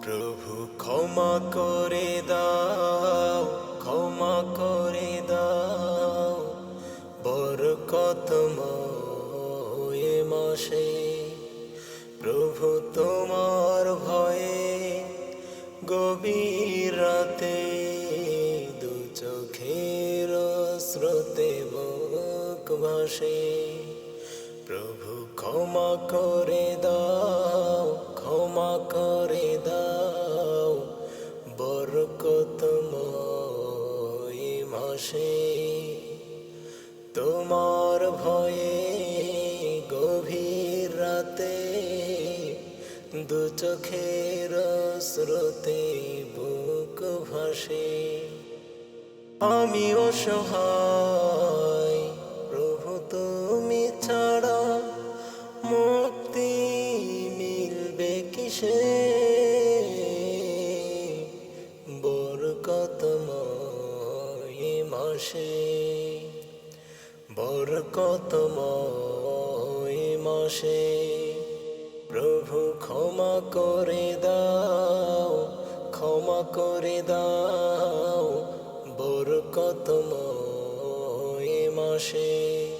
প্রভু ক্ষমা করে দাও, ক্ষমা করে দাও, বরকতময় এ মাসে। প্রভু তোমার ভয়ে গভীর রাতে দু চোখের স্রোতে বুক ভাসে। প্রভু ক্ষমা করে দাও, ক্ষমা করে দাও, বরকতময় এ মাসে। তোমার ভয়ে গভীর রাতে দু চোখের স্রোতে বুক ভাসে। আমি অসহায় প্রভু, তুমি ছাড়া মুক্তি মিলবে কিসে? বরকতময় এ মাসে, বরকতময় এ মাসে। প্রভু ক্ষমা করে দাও, ক্ষমা করে দাও, বরকতময় এ মাসে।